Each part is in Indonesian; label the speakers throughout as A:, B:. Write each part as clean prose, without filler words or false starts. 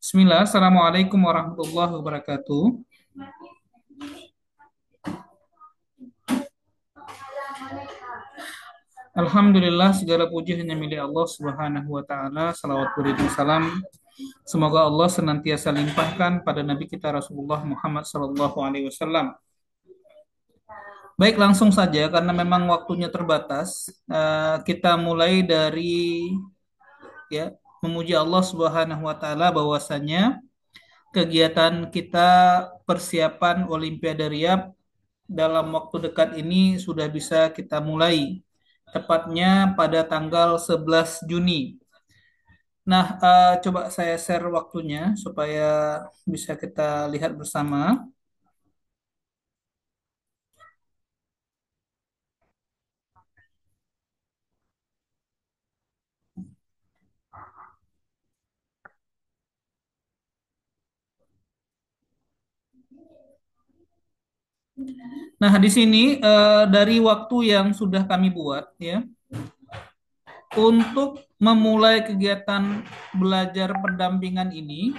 A: Bismillah, Assalamualaikum warahmatullahi wabarakatuh. Alhamdulillah, segala puji hanya milik Allah Subhanahu wa Ta'ala. Salawat beriring salam. Semoga Allah senantiasa limpahkan pada Nabi kita Rasulullah Muhammad Sallallahu Alaihi Wasallam. Baik, langsung saja karena memang waktunya terbatas. Kita mulai dari ya memuji Allah Subhanahu wa Ta'ala bahwasanya kegiatan kita persiapan Olimpiade Riyadh dalam waktu dekat ini sudah bisa kita mulai, tepatnya pada tanggal 11 Juni. Nah, coba saya share waktunya supaya bisa kita lihat bersama. Nah, di sini dari waktu yang sudah kami buat ya, untuk memulai kegiatan belajar pendampingan ini,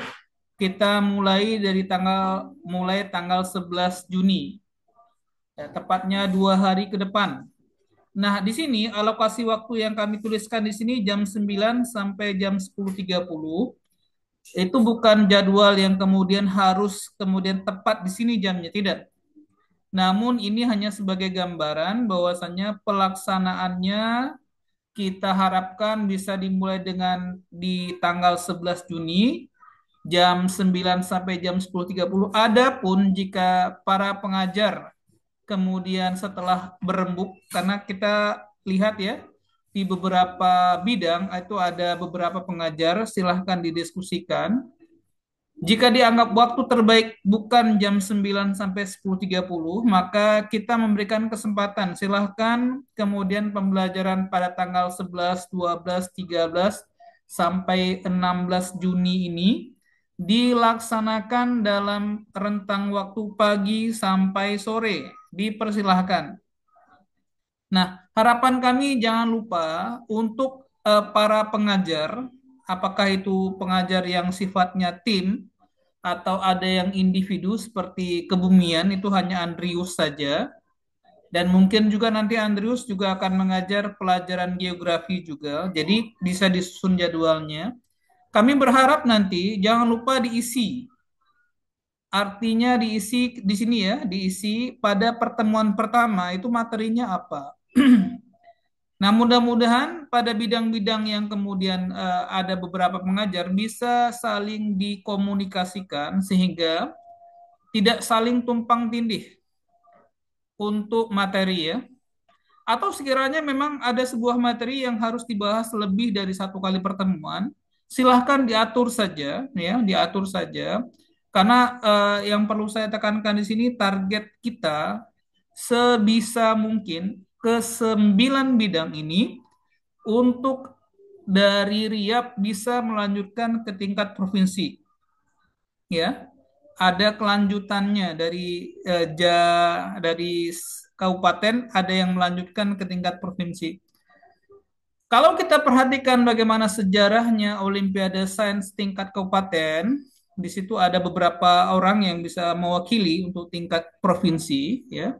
A: kita mulai tanggal 11 Juni, ya, tepatnya 2 hari ke depan. Nah, di sini alokasi waktu yang kami tuliskan di sini jam 9 sampai jam 10.30. Itu bukan jadwal yang kemudian harus kemudian tepat di sini jamnya, tidak. Namun ini hanya sebagai gambaran bahwasannya pelaksanaannya kita harapkan bisa dimulai dengan di tanggal 11 Juni jam 9 sampai jam 10.30. Adapun jika para pengajar kemudian setelah berembuk, karena kita lihat ya di beberapa bidang itu ada beberapa pengajar, silahkan didiskusikan. Jika dianggap waktu terbaik bukan jam 9 sampai 10.30, maka kita memberikan kesempatan. Silahkan kemudian pembelajaran pada tanggal 11, 12, 13 sampai 16 Juni ini dilaksanakan dalam rentang waktu pagi sampai sore. Dipersilahkan. Nah, harapan kami jangan lupa untuk para pengajar, apakah itu pengajar yang sifatnya tim atau ada yang individu seperti kebumian itu hanya Andrius saja, dan mungkin juga nanti Andrius juga akan mengajar pelajaran geografi juga, jadi bisa disusun jadwalnya. Kami berharap nanti jangan lupa diisi, artinya diisi di sini ya, diisi pada pertemuan pertama itu materinya apa. Nah, mudah-mudahan pada bidang-bidang yang kemudian ada beberapa pengajar bisa saling dikomunikasikan sehingga tidak saling tumpang tindih untuk materi ya. Atau sekiranya memang ada sebuah materi yang harus dibahas lebih dari satu kali pertemuan, silahkan diatur saja ya, diatur saja. Karena yang perlu saya tekankan di sini target kita sebisa mungkin ke 9 bidang ini untuk dari Riyadh bisa melanjutkan ke tingkat provinsi ya, ada kelanjutannya dari kabupaten, ada yang melanjutkan ke tingkat provinsi. Kalau kita perhatikan bagaimana sejarahnya Olimpiade Sains tingkat kabupaten, di situ ada beberapa orang yang bisa mewakili untuk tingkat provinsi ya.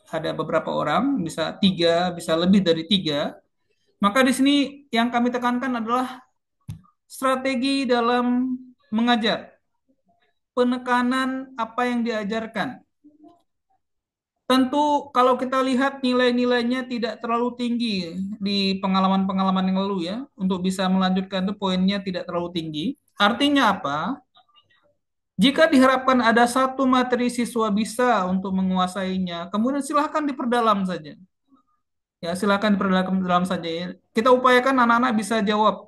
A: Ada beberapa orang, bisa tiga, bisa lebih dari tiga. Maka di sini yang kami tekankan adalah strategi dalam mengajar, penekanan apa yang diajarkan. Tentu kalau kita lihat nilai-nilainya tidak terlalu tinggi di pengalaman-pengalaman yang lalu ya, untuk bisa melanjutkan itu poinnya tidak terlalu tinggi. Artinya apa? Jika diharapkan ada satu materi siswa bisa untuk menguasainya, kemudian silahkan diperdalam saja. Ya, silahkan diperdalam saja ya. Kita upayakan anak-anak bisa jawab.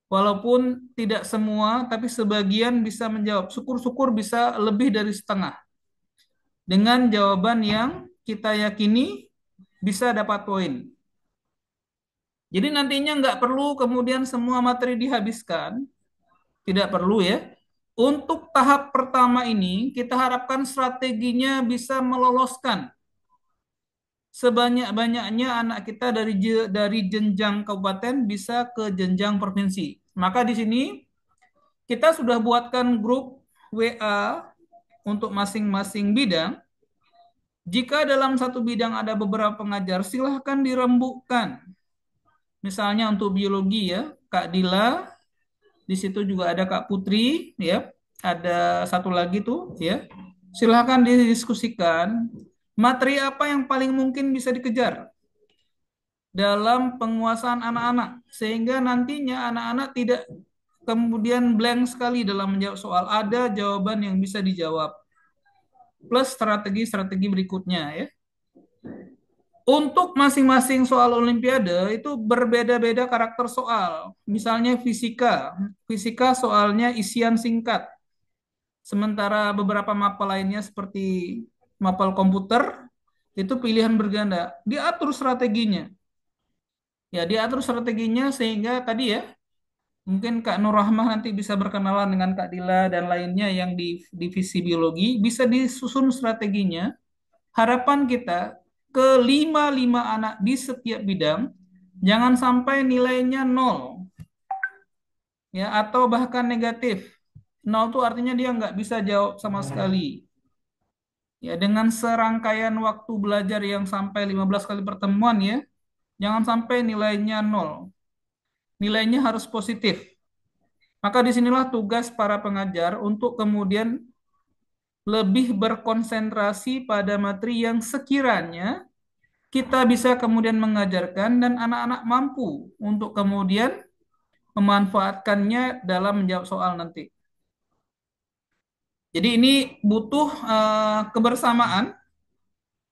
A: Walaupun tidak semua, tapi sebagian bisa menjawab. Syukur-syukur bisa lebih dari setengah. Dengan jawaban yang kita yakini bisa dapat poin. Jadi nantinya nggak perlu kemudian semua materi dihabiskan, tidak perlu ya. Untuk tahap pertama ini kita harapkan strateginya bisa meloloskan sebanyak-banyaknya anak kita dari jenjang kabupaten bisa ke jenjang provinsi. Maka di sini kita sudah buatkan grup WA untuk masing-masing bidang. Jika dalam satu bidang ada beberapa pengajar, silahkan dirembukkan. Misalnya untuk biologi ya, Kak Dila, di situ juga ada Kak Putri, ya, ada satu lagi tuh, ya. Silahkan didiskusikan materi apa yang paling mungkin bisa dikejar dalam penguasaan anak-anak, sehingga nantinya anak-anak tidak kemudian blank sekali dalam menjawab soal. Ada jawaban yang bisa dijawab, plus strategi-strategi berikutnya ya. Untuk masing-masing soal Olimpiade itu berbeda-beda karakter soal. Misalnya fisika, fisika soalnya isian singkat. Sementara beberapa mapel lainnya seperti mapel komputer itu pilihan berganda. Diatur strateginya. Ya, diatur strateginya sehingga tadi ya, mungkin Kak Nur Rahmah nanti bisa berkenalan dengan Kak Dila dan lainnya yang di divisi biologi, bisa disusun strateginya. Harapan kita ke lima anak di setiap bidang, jangan sampai nilainya nol, ya, atau bahkan negatif. Nol itu artinya dia nggak bisa jawab sama sekali. Ya, dengan serangkaian waktu belajar yang sampai 15 kali pertemuan ya, jangan sampai nilainya nol. Nilainya harus positif. Maka disinilah tugas para pengajar untuk kemudian lebih berkonsentrasi pada materi yang sekiranya kita bisa kemudian mengajarkan dan anak-anak mampu untuk kemudian memanfaatkannya dalam menjawab soal nanti. Jadi ini butuh kebersamaan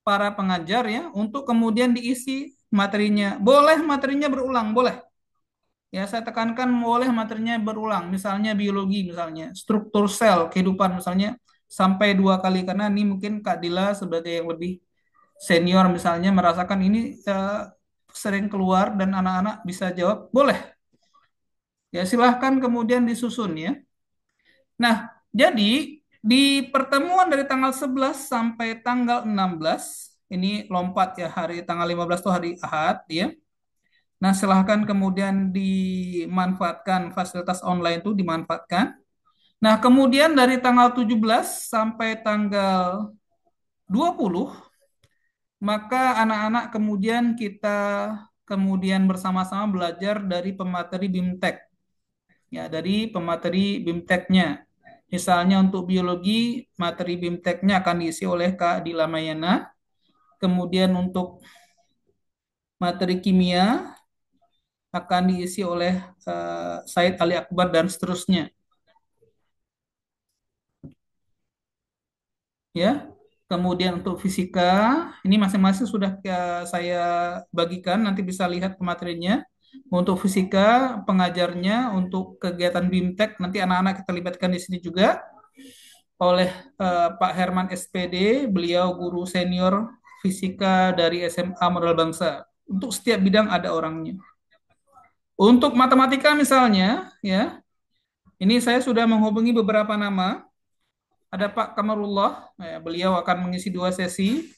A: para pengajar ya untuk kemudian diisi materinya. Boleh materinya berulang, boleh. Ya, saya tekankan boleh materinya berulang. Misalnya biologi, misalnya struktur sel kehidupan, misalnya sampai 2 kali karena ini mungkin Kak Dila sebagai yang lebih senior misalnya merasakan ini sering keluar dan anak-anak bisa jawab, boleh. Ya, silahkan kemudian disusun ya. Nah, jadi di pertemuan dari tanggal 11 sampai tanggal 16, ini lompat ya, hari tanggal 15 itu hari Ahad ya. Nah, silahkan kemudian dimanfaatkan fasilitas online itu dimanfaatkan. Nah, kemudian dari tanggal 17 sampai tanggal 20, maka anak-anak kemudian kita kemudian bersama-sama belajar dari pemateri BIMTEK. Ya, dari pemateri BIMTEK-nya. Misalnya untuk biologi, materi BIMTEK-nya akan diisi oleh Kak Dila Mayana. Kemudian untuk materi kimia akan diisi oleh Said Ali Akbar dan seterusnya. Ya. Kemudian untuk fisika, ini masing-masing sudah saya bagikan, nanti bisa lihat pematerinya. Untuk fisika, pengajarnya, untuk kegiatan BIMTEK, nanti anak-anak kita libatkan di sini juga oleh Pak Herman SPD, beliau guru senior fisika dari SMA Modal Bangsa. Untuk setiap bidang ada orangnya. Untuk matematika misalnya, ya, ini saya sudah menghubungi beberapa nama. Ada Pak Kamarullah, ya, beliau akan mengisi 2 sesi.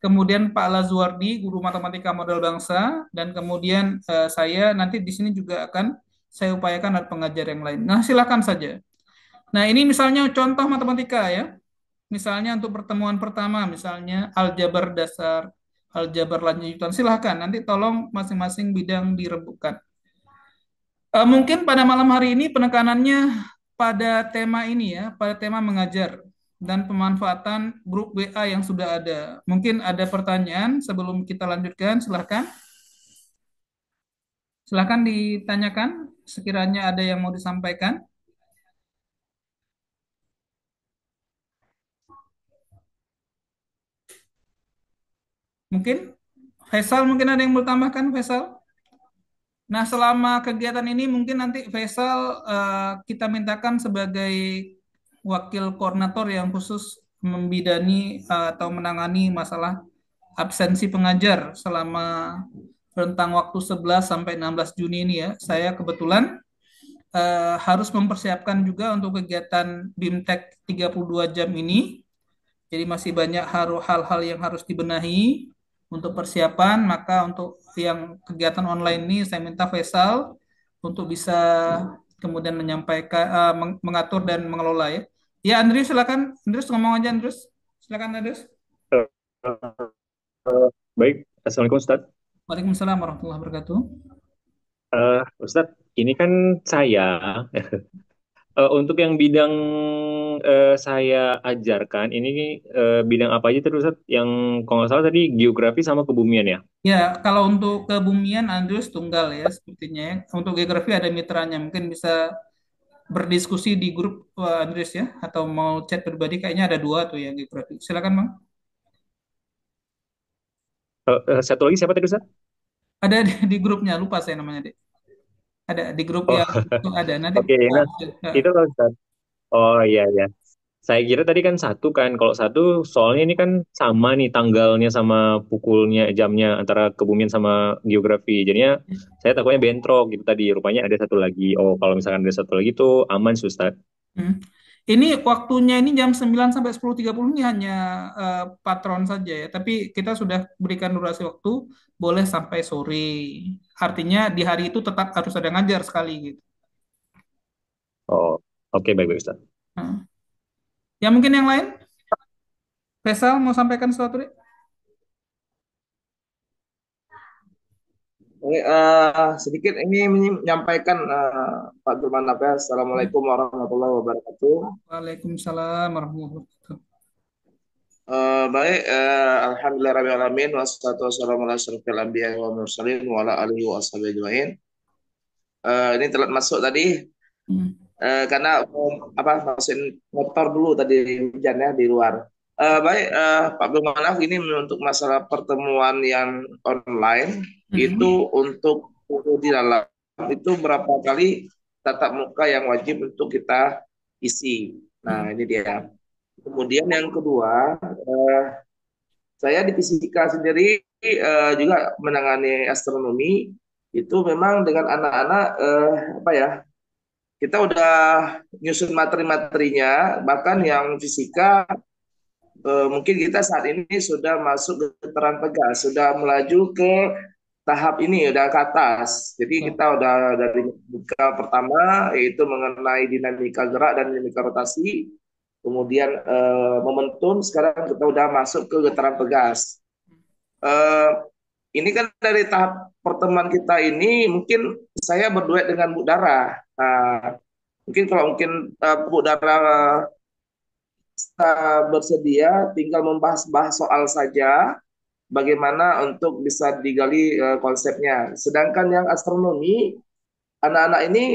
A: Kemudian Pak Lazuardi, guru matematika modal bangsa, dan kemudian saya nanti di sini juga akan saya upayakan ada pengajar yang lain. Nah, silakan saja. Nah, ini misalnya contoh matematika ya. Misalnya untuk pertemuan pertama, misalnya aljabar dasar, aljabar lanjutan, silahkan. Nanti tolong masing-masing bidang direbutkan. Mungkin pada malam hari ini penekanannya pada tema ini ya, pada tema mengajar dan pemanfaatan grup WA yang sudah ada. Mungkin ada pertanyaan sebelum kita lanjutkan, silahkan. Silahkan ditanyakan sekiranya ada yang mau disampaikan. Mungkin Faisal mungkin ada yang mau tambahkan, Faisal? Nah, selama kegiatan ini mungkin nanti Faisal kita mintakan sebagai wakil koordinator yang khusus membidani atau menangani masalah absensi pengajar selama rentang waktu 11 sampai 16 Juni ini ya. Saya kebetulan harus mempersiapkan juga untuk kegiatan BIMTEK 32 jam ini. Jadi masih banyak hal-hal yang harus dibenahi. Untuk persiapan, maka untuk yang kegiatan online ini saya minta Faisal untuk bisa kemudian menyampaikan, mengatur dan mengelola ya. Ya, Andrews silakan. Andrews ngomong aja, Andrews. Silakan, Andrews.
B: Eh, Baik, Assalamualaikum Ustadz.
A: Waalaikumsalam warahmatullahi wabarakatuh.
B: Ustadz, ini kan saya, untuk yang bidang saya ajarkan, ini bidang apa aja terus Ustadz? Yang kalau nggak salah tadi geografi sama kebumian ya?
A: Ya, kalau untuk kebumian Andrews tunggal ya sepertinya ya. Untuk geografi ada mitranya, mungkin bisa berdiskusi di grup Andrews ya, atau mau chat pribadi kayaknya ada dua tuh yang geografi. Silakan Bang.
B: Satu lagi siapa tadi Ustadz?
A: Ada di grupnya, lupa saya namanya deh. Ada di grup
B: Oh,
A: yang itu ada. Nanti
B: oke, nah itu loh Ustadz. Oh iya, iya. Saya kira tadi kan satu kan, kalau satu soalnya ini kan sama nih tanggalnya sama pukulnya, jamnya antara kebumian sama geografi. Jadinya saya takutnya bentrok gitu tadi. Rupanya ada satu lagi. Oh, kalau misalkan ada satu lagi tuh aman, Ustaz.
A: Hmm. Ini waktunya ini jam 9 sampai 10.30 ini hanya patron saja ya. Tapi kita sudah berikan durasi waktu boleh sampai sore. Artinya di hari itu tetap harus ada ngajar sekali gitu.
B: Oh, oke, baik-baik Ustaz.
A: Nah. Ya mungkin yang lain, Faisal mau sampaikan sesuatu deh?
C: Ini, sedikit ini menyampaikan Pak Durman Nafas. Assalamualaikum warahmatullahi wabarakatuh.
A: Waalaikumsalam warahmatullahi wabarakatuh.
C: Baik, Alhamdulillah Rabbil Alamin, wassalatu wassalamu ala asyrofil anbiya wa mursalin wa ala alihi wa ashabihi ajmain. Ini telat masuk tadi
A: Hmm.
C: karena apa masukin motor dulu tadi hujan ya di luar. Baik, Pak Durman Naf, ini untuk masalah pertemuan yang online itu
A: Hmm.
C: untuk di dalam itu berapa kali tatap muka yang wajib untuk kita isi.
A: Hmm.
C: Nah, ini dia. Kemudian yang kedua, saya di fisika sendiri juga menangani astronomi itu memang dengan anak-anak apa ya, kita udah nyusun materi-materinya, bahkan yang fisika mungkin kita saat ini sudah masuk getaran pegas, sudah melaju ke tahap ini, udah ke atas. Jadi
A: Ya.
C: kita udah dari dinamika pertama, yaitu mengenai dinamika gerak dan dinamika rotasi. Kemudian momentum, sekarang kita udah masuk ke getaran pegas. Eh, ini kan dari tahap pertemuan kita ini, mungkin saya berduet dengan Bu Dara. Nah, mungkin kalau mungkin Bu Dara bersedia, tinggal membahas-bahas soal saja, bagaimana untuk bisa digali konsepnya. Sedangkan yang astronomi, anak-anak ini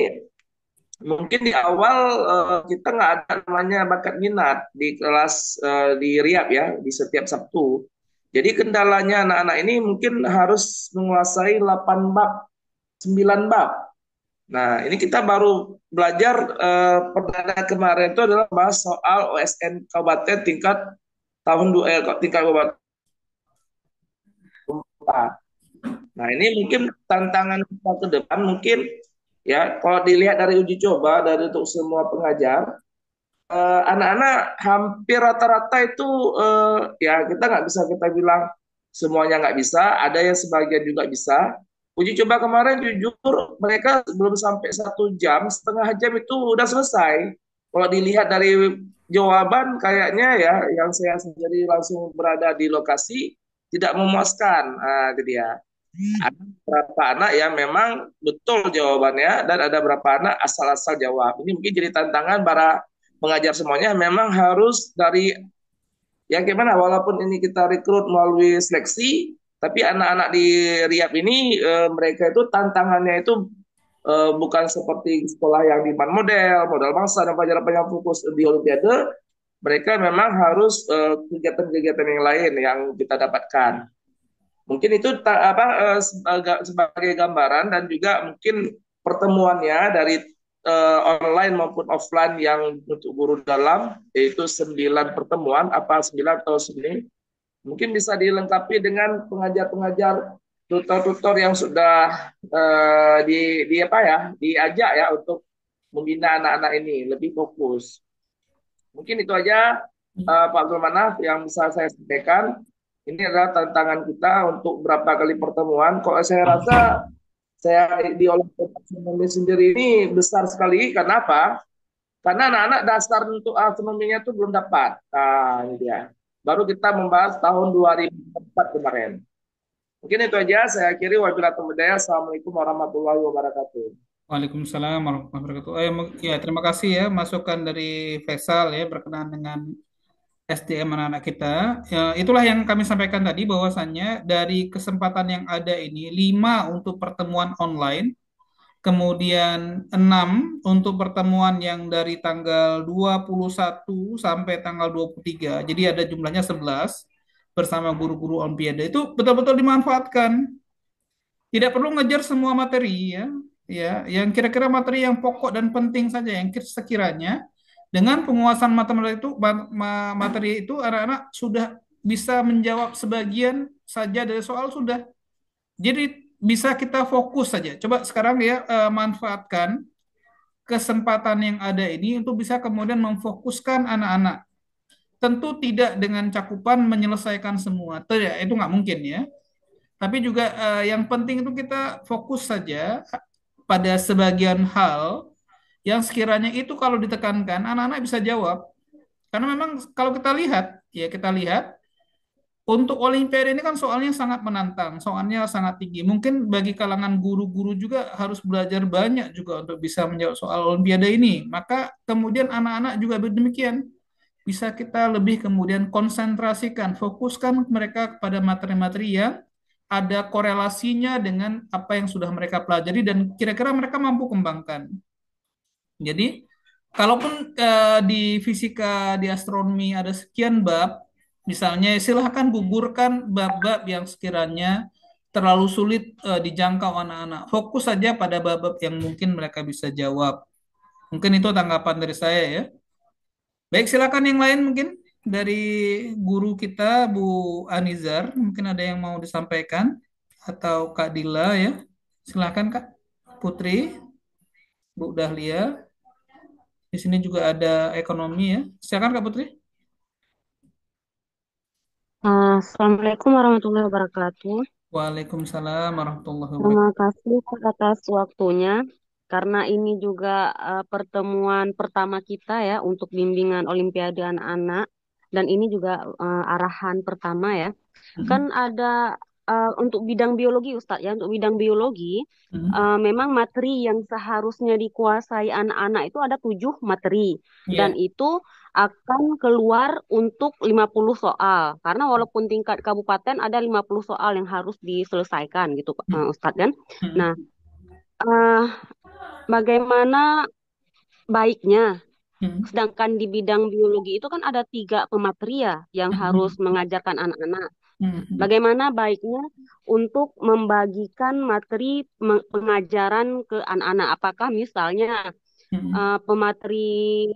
C: mungkin di awal kita nggak ada namanya bakat minat di kelas di Riap ya, di setiap Sabtu. Jadi kendalanya anak-anak ini mungkin harus menguasai 8 bab, 9 bab. Nah, ini kita baru belajar perdana kemarin itu adalah bahas soal OSN kabupaten tingkat tahun dua tingkat kabupaten. Nah, ini mungkin tantangan kita ke depan mungkin ya kalau dilihat dari uji coba dari untuk semua pengajar anak-anak hampir rata-rata itu ya kita nggak bisa kita bilang semuanya nggak bisa, ada yang sebagian juga bisa. Uji coba kemarin jujur mereka belum sampai 1 jam, setengah jam itu udah selesai. Kalau dilihat dari jawaban kayaknya ya yang saya sendiri langsung berada di lokasi tidak memuaskan. Nah, itu dia. Ada beberapa anak yang memang betul jawabannya dan ada beberapa anak asal-asal jawab. Ini mungkin jadi tantangan para pengajar semuanya memang harus dari ya gimana walaupun ini kita rekrut melalui seleksi tapi anak-anak di Riap ini mereka itu tantangannya itu bukan seperti sekolah yang di model, modal bangsa dan pelajaran yang fokus di olimpiade, mereka memang harus kegiatan-kegiatan yang lain yang kita dapatkan. Mungkin itu sebagai gambaran dan juga mungkin pertemuannya dari online maupun offline yang untuk guru dalam yaitu 9 pertemuan apa 9 atau 9 mungkin bisa dilengkapi dengan pengajar-pengajar tutor-tutor yang sudah di apa ya diajak ya untuk membina anak-anak ini lebih fokus. Mungkin itu aja Pak Abdul Manaf yang bisa saya sampaikan. Ini adalah tantangan kita untuk berapa kali pertemuan. Kalau saya rasa saya di Olimpiade Astronomi sendiri ini besar sekali. Karena apa? Karena anak-anak dasar untuk astronominya itu belum dapat. Nah, ini dia. Baru kita membahas tahun 2004 kemarin. Mungkin itu aja. Saya akhiri. Wabillahi taufiq hidayah. Assalamualaikum warahmatullahi wabarakatuh.
A: Waalaikumsalam warahmatullahi wabarakatuh. Ya, terima kasih ya masukan dari Faisal ya berkenaan dengan SDM anak-anak kita. Ya, itulah yang kami sampaikan tadi bahwasannya dari kesempatan yang ada ini 5 untuk pertemuan online, kemudian 6 untuk pertemuan yang dari tanggal 21 sampai tanggal 23. Jadi ada jumlahnya 11 bersama guru-guru Olimpiade. Itu betul-betul dimanfaatkan. Tidak perlu ngejar semua materi ya. Ya, yang kira-kira materi yang pokok dan penting saja yang sekiranya dengan penguasaan materi itu materi itu anak-anak sudah bisa menjawab sebagian saja dari soal sudah. Jadi bisa kita fokus saja. Coba sekarang ya manfaatkan kesempatan yang ada ini untuk bisa kemudian memfokuskan anak-anak. Tentu tidak dengan cakupan menyelesaikan semua. Tidak, itu nggak mungkin ya. Tapi juga yang penting itu kita fokus saja pada sebagian hal yang sekiranya itu kalau ditekankan anak-anak bisa jawab. Karena memang kalau kita lihat, ya kita lihat untuk Olimpiade ini kan soalnya sangat menantang, soalnya sangat tinggi. Mungkin bagi kalangan guru-guru juga harus belajar banyak juga untuk bisa menjawab soal Olimpiade ini. Maka kemudian anak-anak juga demikian. Bisa kita lebih kemudian konsentrasikan, fokuskan mereka kepada materi-materi yang ada korelasinya dengan apa yang sudah mereka pelajari dan kira-kira mereka mampu kembangkan. Jadi, kalaupun di fisika, di astronomi ada sekian bab, misalnya silahkan gugurkan bab-bab yang sekiranya terlalu sulit dijangkau anak-anak. Fokus saja pada bab-bab yang mungkin mereka bisa jawab. Mungkin itu tanggapan dari saya ya. Baik, silakan yang lain mungkin dari guru kita Bu Anizar, mungkin ada yang mau disampaikan atau Kak Dila ya. Silakan Kak. Putri, Bu Dahlia. Di sini juga ada ekonomi ya. Silakan Kak Putri.
D: Assalamualaikum warahmatullahi wabarakatuh.
A: Waalaikumsalam warahmatullahi
D: Terima
A: wabarakatuh.
D: kasih Kak, atas waktunya. Karena ini juga pertemuan pertama kita ya untuk bimbingan Olimpiade anak-anak. Dan ini juga arahan pertama ya. Kan
A: Mm-mm.
D: ada untuk bidang biologi Ustadz ya. Untuk bidang biologi
A: Mm-mm.
D: memang materi yang seharusnya dikuasai anak-anak itu ada 7 materi. Dan
A: Iya.
D: itu akan keluar untuk 50 soal. Karena walaupun tingkat kabupaten ada 50 soal yang harus diselesaikan gitu
A: Mm-mm.
D: Ustadz kan. Nah,
A: Mm-mm.
D: eh, bagaimana baiknya?
A: Mm-mm.
D: Sedangkan di bidang biologi itu kan ada 3 pemateri ya yang harus
A: Mm-mm.
D: mengajarkan anak-anak.
A: Mm-mm.
D: Bagaimana baiknya untuk membagikan materi pengajaran ke anak-anak? Apakah misalnya
A: Mm-mm.
D: pemateri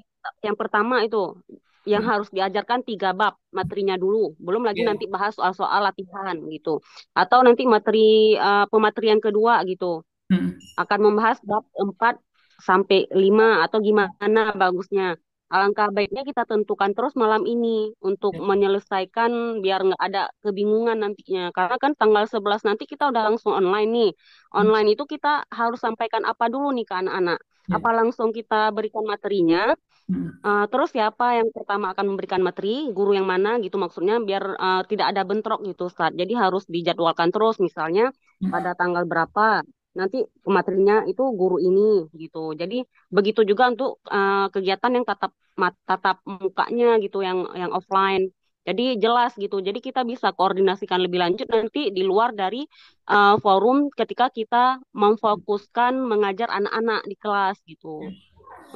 D: yang pertama itu yang
A: Mm-mm.
D: harus diajarkan 3 bab materinya dulu, belum lagi
A: Iya.
D: nanti bahas soal-soal latihan gitu. Atau nanti pemateri yang kedua gitu
A: Mm-mm.
D: akan membahas bab 4 sampai 5 atau gimana bagusnya. Alangkah baiknya kita tentukan terus malam ini untuk
A: Iya.
D: menyelesaikan biar nggak ada kebingungan nantinya. Karena kan tanggal 11 nanti kita udah langsung online nih.
A: Mm.
D: Online itu kita harus sampaikan apa dulu nih ke anak-anak.
A: Iya.
D: Apa langsung kita berikan materinya,
A: Mm.
D: terus siapa yang pertama akan memberikan materi, guru yang mana gitu maksudnya biar tidak ada bentrok gitu Ustaz. Jadi harus dijadwalkan terus misalnya pada tanggal berapa nanti materinya itu guru ini gitu. Jadi begitu juga untuk kegiatan yang tatap mukanya gitu yang offline. Jadi jelas gitu. Jadi kita bisa koordinasikan lebih lanjut nanti di luar dari forum ketika kita memfokuskan mengajar anak-anak di kelas gitu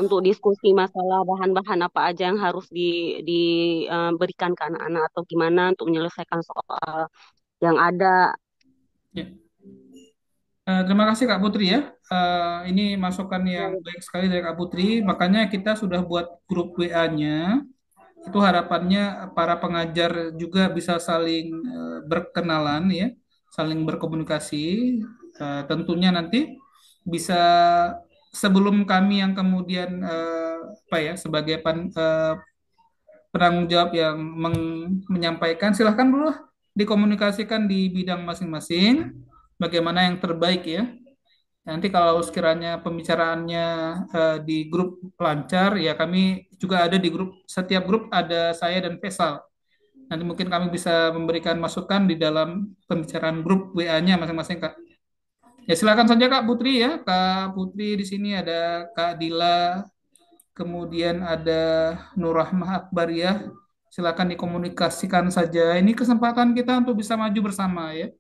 D: untuk diskusi masalah bahan-bahan apa aja yang harus diberikan ke anak-anak atau gimana untuk menyelesaikan soal yang ada.
A: Iya. Terima kasih Kak Putri ya. Ini masukan yang baik sekali dari Kak Putri. Makanya kita sudah buat grup WA-nya. Itu harapannya para pengajar juga bisa saling berkenalan ya, saling berkomunikasi. Tentunya nanti bisa sebelum kami yang kemudian apa ya sebagai penanggung jawab yang menyampaikan, silahkan dulu lah dikomunikasikan di bidang masing-masing, bagaimana yang terbaik ya. Nanti kalau sekiranya pembicaraannya di grup lancar, ya kami juga ada di grup, setiap grup ada saya dan Faisal. Nanti mungkin kami bisa memberikan masukan di dalam pembicaraan grup WA-nya masing-masing, Kak. Ya silakan saja Kak Putri ya. Kak Putri di sini ada Kak Dila, kemudian ada Nur Rahmah Akbariyah. Silakan dikomunikasikan saja. Ini kesempatan kita untuk bisa maju bersama ya.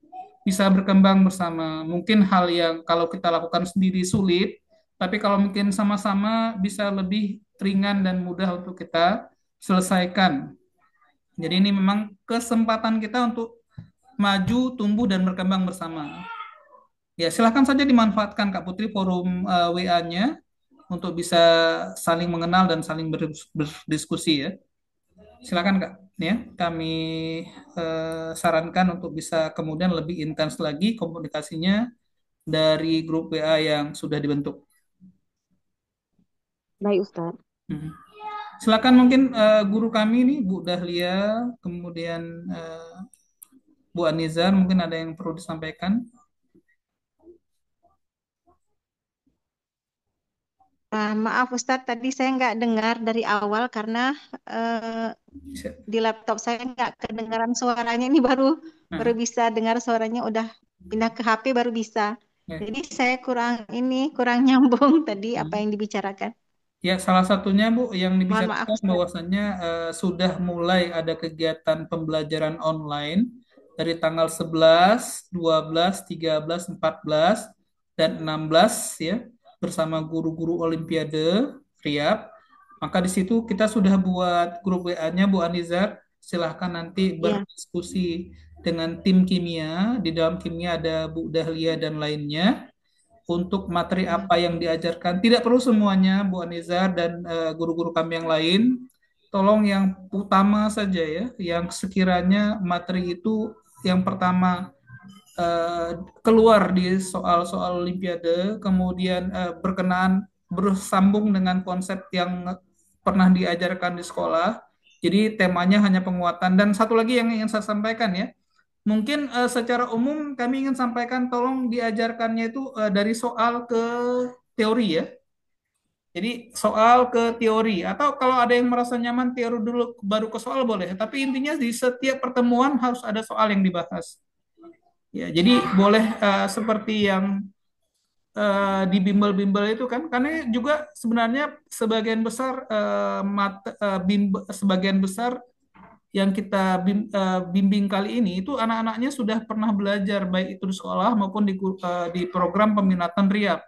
A: Bisa berkembang bersama. Mungkin hal yang kalau kita lakukan sendiri sulit, tapi kalau mungkin sama-sama bisa lebih ringan dan mudah untuk kita selesaikan. Jadi ini memang kesempatan kita untuk maju, tumbuh, dan berkembang bersama. Ya, silahkan saja dimanfaatkan Kak Putri forum WA-nya untuk bisa saling mengenal dan saling berdiskusi ya. Silakan Kak, ya. Kami sarankan untuk bisa kemudian lebih intens lagi komunikasinya dari grup WA yang sudah dibentuk.
D: Baik, Ustadz.
A: Silakan mungkin guru kami nih Bu Dahlia, kemudian Bu Anizar, mungkin ada yang perlu disampaikan.
E: Maaf Ustadz, tadi saya nggak dengar dari awal karena di laptop saya nggak kedengaran suaranya. Ini baru bisa dengar suaranya, udah pindah ke HP baru bisa. Jadi saya kurang nyambung tadi apa yang dibicarakan.
A: Ya, salah satunya Bu yang
E: Mohon maaf
A: dibicarakan
E: Ustadz.
A: bahwasannya sudah mulai ada kegiatan pembelajaran online dari tanggal 11, 12, 13, 14, dan 16 ya bersama guru-guru Olimpiade Riyadh. Maka di situ kita sudah buat grup WA-nya Bu Anizar. Silahkan nanti
E: Iya.
A: berdiskusi dengan tim kimia. Di dalam kimia ada Bu Dahlia dan lainnya untuk materi apa yang diajarkan. Tidak perlu semuanya, Bu Anizar dan guru-guru kami yang lain. Tolong yang utama saja ya, yang sekiranya materi itu yang pertama keluar di soal-soal Olimpiade, kemudian berkenaan bersambung dengan konsep yang pernah diajarkan di sekolah. Jadi temanya hanya penguatan. Dan satu lagi yang ingin saya sampaikan ya, mungkin secara umum kami ingin sampaikan tolong diajarkannya itu dari soal ke teori ya. Jadi soal ke teori atau kalau ada yang merasa nyaman teori dulu baru ke soal boleh. Tapi intinya di setiap pertemuan harus ada soal yang dibahas. Ya, jadi boleh seperti yang di bimbel-bimbel itu kan, karena juga sebenarnya sebagian besar sebagian besar yang kita bimbing kali ini itu anak-anaknya sudah pernah belajar baik itu di sekolah maupun di program peminatan RIAP.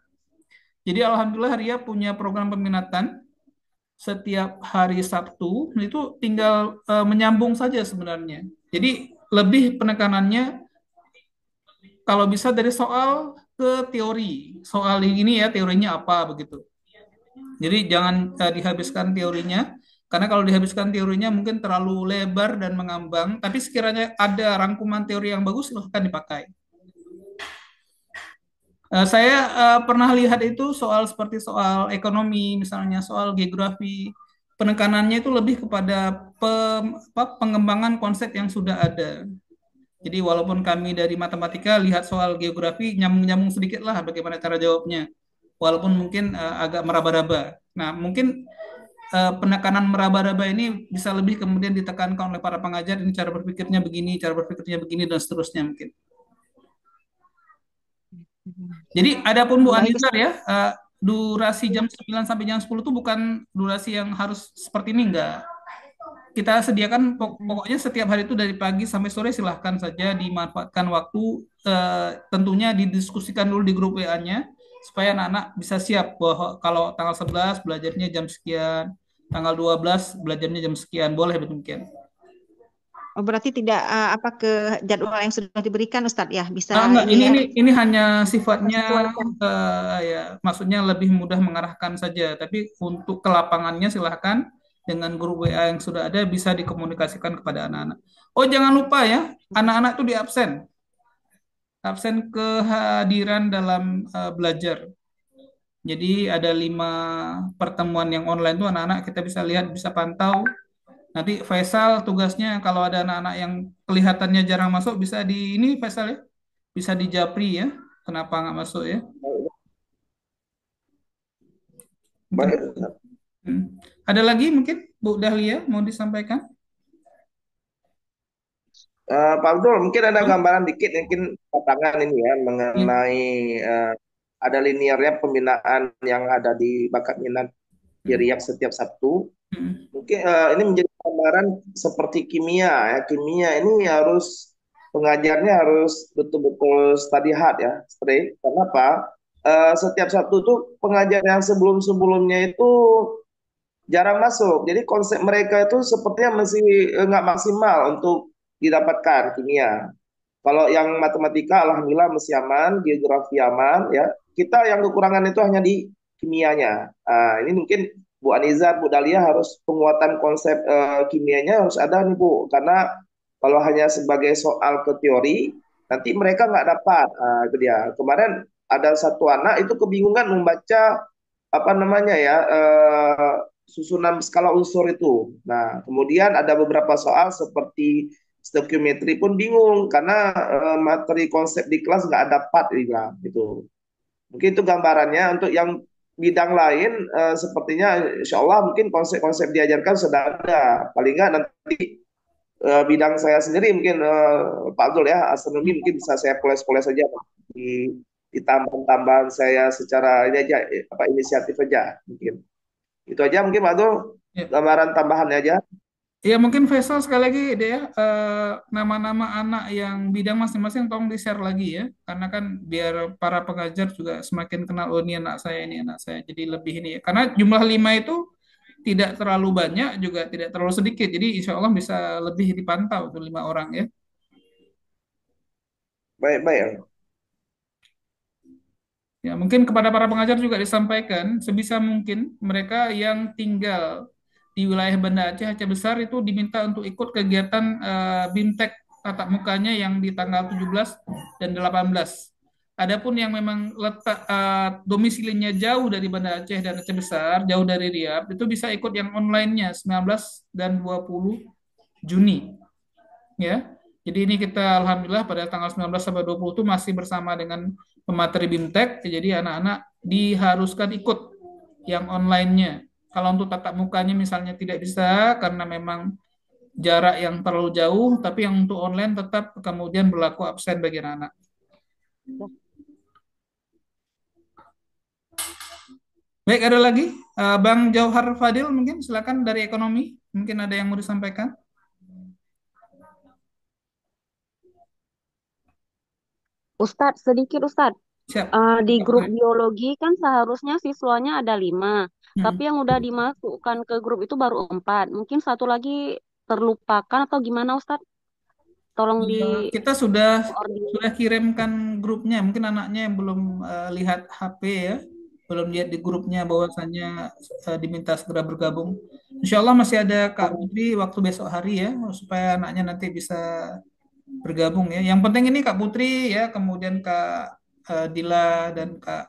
A: Jadi alhamdulillah RIAP punya program peminatan setiap hari Sabtu, itu tinggal menyambung saja sebenarnya. Jadi lebih penekanannya kalau bisa dari soal ke teori. Soal ini ya teorinya apa begitu. Jadi jangan dihabiskan teorinya, karena kalau dihabiskan teorinya mungkin terlalu lebar dan mengambang, tapi sekiranya ada rangkuman teori yang bagus, silahkan dipakai. Saya pernah lihat itu soal seperti soal ekonomi, misalnya soal geografi, penekanannya itu lebih kepada pengembangan konsep yang sudah ada. Jadi walaupun kami dari matematika lihat soal geografi, nyambung-nyambung sedikit lah bagaimana cara jawabnya. Walaupun mungkin agak meraba-raba. Nah, mungkin penekanan meraba-raba ini bisa lebih kemudian ditekankan oleh para pengajar, ini cara berpikirnya begini, dan seterusnya mungkin. Jadi adapun Bu Anizar ya, durasi jam 9 sampai jam 10 itu bukan durasi yang harus seperti ini, enggak. Kita sediakan pokoknya setiap hari itu dari pagi sampai sore, silahkan saja dimanfaatkan waktu, tentunya didiskusikan dulu di grup WA-nya supaya anak-anak bisa siap bahwa kalau tanggal 11 belajarnya jam sekian, tanggal 12 belajarnya jam sekian, boleh demikian.
E: Oh, berarti tidak ke jadwal yang sudah diberikan Ustadz ya, bisa
A: enggak,
E: ini
A: ini hanya sifatnya
E: sesuaikan.
A: ya maksudnya lebih mudah mengarahkan saja, tapi untuk ke lapangannya silahkan dengan grup WA yang sudah ada bisa dikomunikasikan kepada anak-anak. Oh, jangan lupa ya, anak-anak itu di absen kehadiran dalam belajar. Jadi ada 5 pertemuan yang online itu anak-anak kita bisa lihat, bisa pantau Nanti Faisal tugasnya kalau ada anak-anak yang kelihatannya jarang masuk bisa di ini Faisal ya, bisa di Japri ya. Kenapa nggak masuk ya? Mungkin.
C: Baik, Ustaz.
A: Ada lagi mungkin Bu Dahlia mau disampaikan?
C: Pak Abdul, mungkin ada
A: Oh,
C: gambaran dikit mungkin tantangan ini ya
A: iya.
C: mengenai eh, ada linearnya pembinaan yang ada di bakat minat di
A: Hmm.
C: Riak setiap Sabtu.
A: Hmm.
C: Mungkin ini menjadi gambaran seperti kimia ya. Kimia ini harus pengajarnya harus betul-betul study hard ya, strict. Kenapa? Setiap Sabtu tuh pengajar yang sebelum-sebelumnya itu jarang masuk. Jadi konsep mereka itu sepertinya masih nggak maksimal untuk didapatkan kimia. Kalau yang matematika, alhamdulillah masih aman, geografi aman, ya. Kita yang kekurangan itu hanya di kimianya. Ini mungkin Bu Anizar, Bu Dalia harus penguatan konsep kimianya harus ada nih Bu, karena kalau hanya sebagai soal ke teori, nanti mereka nggak dapat. Itu dia. Kemarin ada satu anak itu kebingungan membaca apa namanya ya susunan skala unsur itu. Nah, kemudian ada beberapa soal seperti stoikiometri pun bingung karena materi konsep di kelas nggak dapat dia gitu. Mungkin itu gambarannya untuk yang bidang lain sepertinya insya Allah mungkin konsep-konsep diajarkan sudah ada. Paling nggak nanti bidang saya sendiri mungkin Pak Abdul ya astronomi mungkin bisa saya poles-poles saja di tambahan-tambahan saya secara ini aja apa inisiatif aja mungkin. Itu aja mungkin Pak Abdul
A: Ya.
C: gambaran tambahannya aja.
A: Ya mungkin Faisal sekali lagi deh ya nama-nama anak yang bidang masing-masing tolong di-share lagi ya karena kan biar para pengajar juga semakin kenal oh ini anak saya jadi lebih ini ya karena jumlah 5 itu tidak terlalu banyak juga tidak terlalu sedikit jadi insya Allah bisa lebih dipantau tuh 5 orang ya.
C: Baik-baik.
A: Ya, mungkin kepada para pengajar juga disampaikan sebisa mungkin mereka yang tinggal di wilayah Banda Aceh Aceh Besar itu diminta untuk ikut kegiatan BIMTEK tatap mukanya yang di tanggal 17 dan 18. Adapun yang memang letak domisilinya jauh dari Banda Aceh dan Aceh Besar, jauh dari Riau, itu bisa ikut yang online-nya 19 dan 20 Juni ya. Jadi ini kita alhamdulillah pada tanggal 19 sampai 20 itu masih bersama dengan pemateri BIMTEK. Jadi anak-anak diharuskan ikut yang online-nya. Kalau untuk tatap mukanya misalnya tidak bisa karena memang jarak yang terlalu jauh, tapi yang untuk online tetap kemudian berlaku absen bagi anak-anak. Baik, ada lagi Bang Jauhar Fadil mungkin silakan dari ekonomi. Mungkin ada yang mau disampaikan.
D: Ustadz, sedikit Ustadz.
A: Siap.
D: Di grup biologi kan seharusnya siswanya ada 5, tapi
A: Hmm.
D: yang udah dimasukkan ke grup itu baru 4. Mungkin satu lagi terlupakan atau gimana Ustadz? Tolong
A: Kita sudah
D: dikoordinir.
A: kirimkan grupnya. Mungkin anaknya yang belum lihat HP ya, belum lihat di grupnya bahwasannya diminta segera bergabung. Insya Allah masih ada Kak Putri waktu besok hari ya, supaya anaknya nanti bisa bergabung ya. Yang penting ini Kak Putri ya, kemudian Kak Dila dan Kak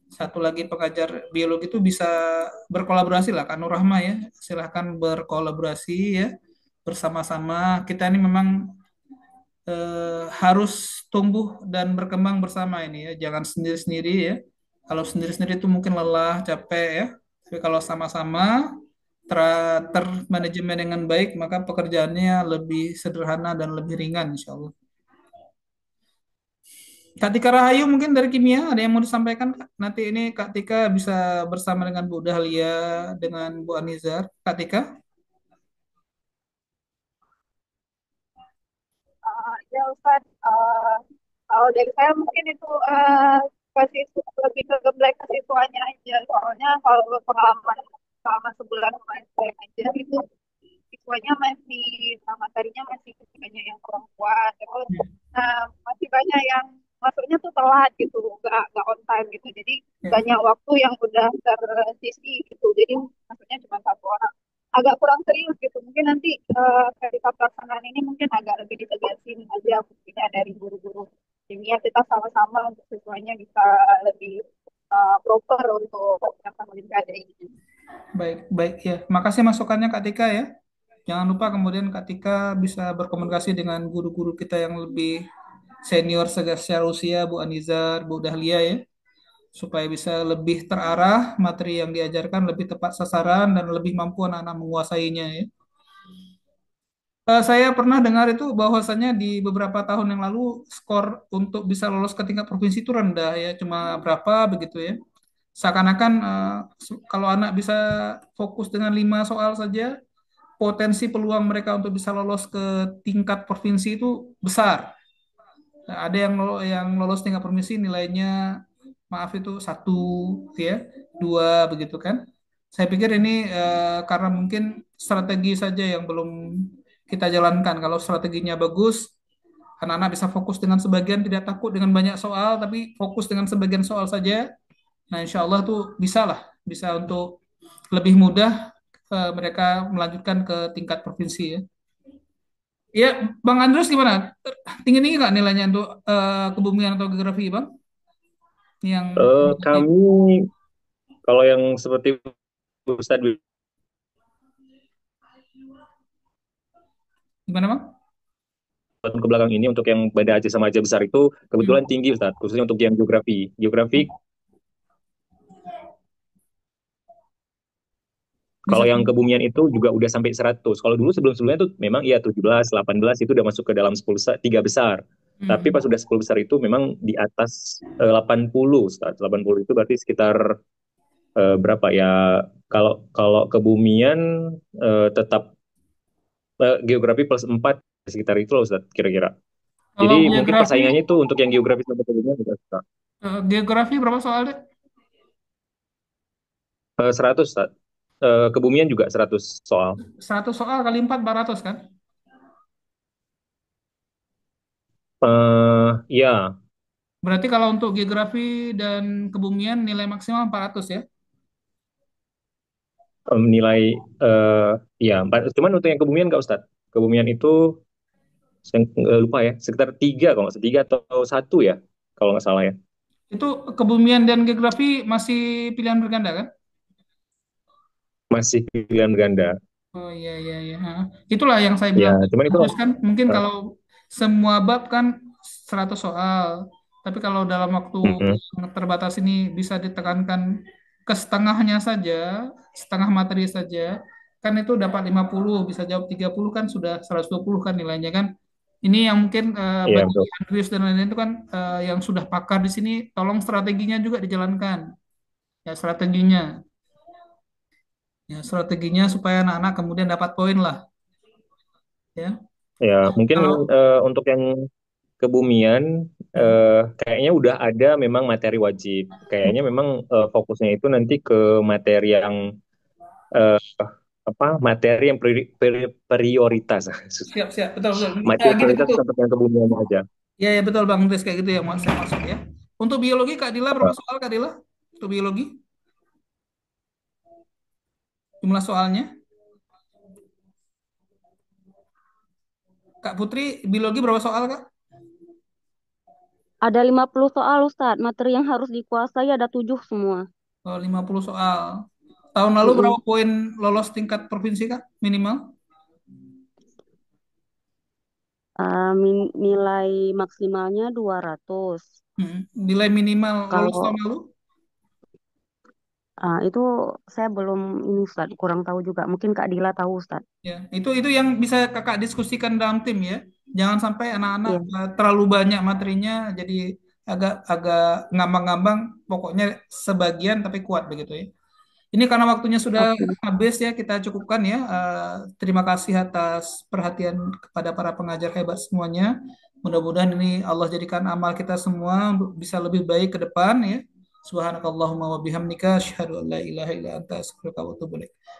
A: satu lagi pengajar biologi itu bisa berkolaborasi lah Kak Nur Rahma ya. Silahkan berkolaborasi ya bersama-sama. Kita ini memang harus tumbuh dan berkembang bersama ini ya, jangan sendiri-sendiri ya. Kalau sendiri-sendiri itu mungkin lelah, capek ya. Tapi kalau sama-sama termanajemen dengan baik, maka pekerjaannya lebih sederhana dan lebih ringan, insya Allah. Kak Tika Rahayu mungkin dari kimia ada yang mau disampaikan Kak? Nanti ini Kak Tika bisa bersama dengan Bu Dahlia, dengan Bu Anizar. Kak Tika?
E: Ya Ustaz, kalau dari saya mungkin itu kasih lebih ke black ke siswanya aja. Soalnya kalau pengalaman selama sebulan kemarin saya aja itu siswanya masih materinya masih ketiganya yang perempuan terus masih banyak yang masuknya tuh telat gitu nggak on time gitu jadi
A: Ya.
E: banyak waktu yang udah tersisi gitu jadi maksudnya cuma satu orang agak kurang serius gitu mungkin nanti ketika pelaksanaan ini mungkin agak lebih ditegasin aja mungkinnya dari guru-guru kimia kita sama-sama untuk siswanya bisa lebih proper untuk yang olimpiade ini.
A: Baik, baik ya. Makasih masukannya Kak Tika ya. Jangan lupa kemudian ketika bisa berkomunikasi dengan guru-guru kita yang lebih senior secara usia, Bu Anizar, Bu Dahlia ya, supaya bisa lebih terarah materi yang diajarkan, lebih tepat sasaran dan lebih mampu anak-anak menguasainya ya. Saya pernah dengar itu bahwasannya di beberapa tahun yang lalu skor untuk bisa lolos ke tingkat provinsi itu rendah ya, cuma berapa begitu ya. Seakan-akan kalau anak bisa fokus dengan 5 soal saja, potensi peluang mereka untuk bisa lolos ke tingkat provinsi itu besar. Nah, ada yang lolos tingkat provinsi nilainya maaf itu 1 ya, 2 begitu kan. Saya pikir ini karena mungkin strategi saja yang belum kita jalankan. Kalau strateginya bagus, anak-anak bisa fokus dengan sebagian, tidak takut dengan banyak soal, tapi fokus dengan sebagian soal saja. Nah, insya Allah tuh bisa lah, bisa untuk lebih mudah mereka melanjutkan ke tingkat provinsi ya. Ya, Bang Andreas gimana? Tinggi-tinggi nggak nilainya untuk kebumian atau geografi, Bang? Yang
B: Kami kalau yang seperti Ustadz
A: gimana, Bang?
B: tahun ke belakang ini untuk yang Banda Aceh sama Aceh besar itu
A: Hmm.
B: kebetulan tinggi Ustadz, khususnya untuk yang geografi. Geografi
A: Bisa
B: kalau yang kebumian itu juga udah sampai 100. Kalau dulu sebelum-sebelumnya tuh memang iya 17, 18 itu udah masuk ke dalam 3 besar. Tapi
A: hmm.
B: pas udah 10 besar itu memang di atas 80, Ustadz. 80 itu berarti sekitar berapa ya? Kalau kalau kebumian tetap geografi plus 4 sekitar itu loh Ustadz kira-kira.
A: Kalau
B: Jadi mungkin
A: geografi,
B: persaingannya itu untuk yang geografi sama kebumian juga Ustadz.
A: geografi berapa soal deh?
B: 100 Ustadz. Kebumian juga 100 soal.
A: 100 soal kali 4, 400 kan?
B: Ya,
A: Berarti kalau untuk geografi dan kebumian nilai maksimal 400 ya?
B: nilai ya cuman untuk yang kebumian nggak Ustadz. Kebumian itu saya lupa ya, sekitar 3 kalau nggak salah, 3 atau 1 ya, kalau nggak salah ya.
A: Itu kebumian dan geografi masih pilihan berganda kan?
B: Masih pilihan ganda.
A: Oh iya iya iya. Ha. Itulah yang saya
B: Ya,
A: bilang
B: cuman itu
A: terus kan mungkin
B: uh,
A: kalau semua bab kan 100 soal. Tapi kalau dalam waktu
B: mm-mm.
A: yang terbatas ini bisa ditekankan ke setengahnya saja, setengah materi saja, kan itu dapat 50 bisa jawab 30 kan sudah 120 kan nilainya kan. Ini yang mungkin
B: Iya
A: bagi
B: betul.
A: Andrews dan lain-lain itu kan yang sudah pakar di sini, tolong strateginya juga dijalankan. Ya strateginya. Ya strateginya supaya anak-anak kemudian dapat poin lah. Ya.
B: Ya, mungkin
A: Kalau
B: untuk yang kebumian kayaknya udah ada memang materi wajib. Kayaknya memang fokusnya itu nanti ke materi yang eh, apa? Materi yang prioritas.
A: siap siap betul betul.
B: Materi
A: Gini
B: prioritas
A: tuh.
B: untuk yang kebumian aja.
A: Ya ya betul Bang Des kayak gitu ya saya maksud ya. Untuk biologi Kak Dila berapa soal Kak Dila? Untuk biologi jumlah soalnya? Kak Putri biologi berapa soal Kak?
D: Ada 50 soal Ustadz. Materi yang harus dikuasai ada 7 semua.
A: Oh, 50 soal. Tahun lalu berapa
D: Mm-mm.
A: poin lolos tingkat provinsi Kak minimal?
D: Nilai maksimalnya 200.
A: Nilai minimal lolos
D: Kalau
A: tahun lalu?
D: itu saya belum ini Ustadz, kurang tahu juga. Mungkin Kak Dila tahu Ustadz.
A: Ya, itu yang bisa Kakak diskusikan dalam tim ya. Jangan sampai anak-anak
D: Iya.
A: terlalu banyak materinya jadi agak agak ngambang-ngambang, pokoknya sebagian tapi kuat begitu ya. Ini karena waktunya sudah
D: Oke.
A: habis ya, kita cukupkan ya. Terima kasih atas perhatian kepada para pengajar hebat semuanya. Mudah-mudahan ini Allah jadikan amal kita semua untuk bisa lebih baik ke depan ya. Subhanakallahumma wa bihamdika asyhadu an la ilaha illa anta astaghfiruka wa atubu ilaik.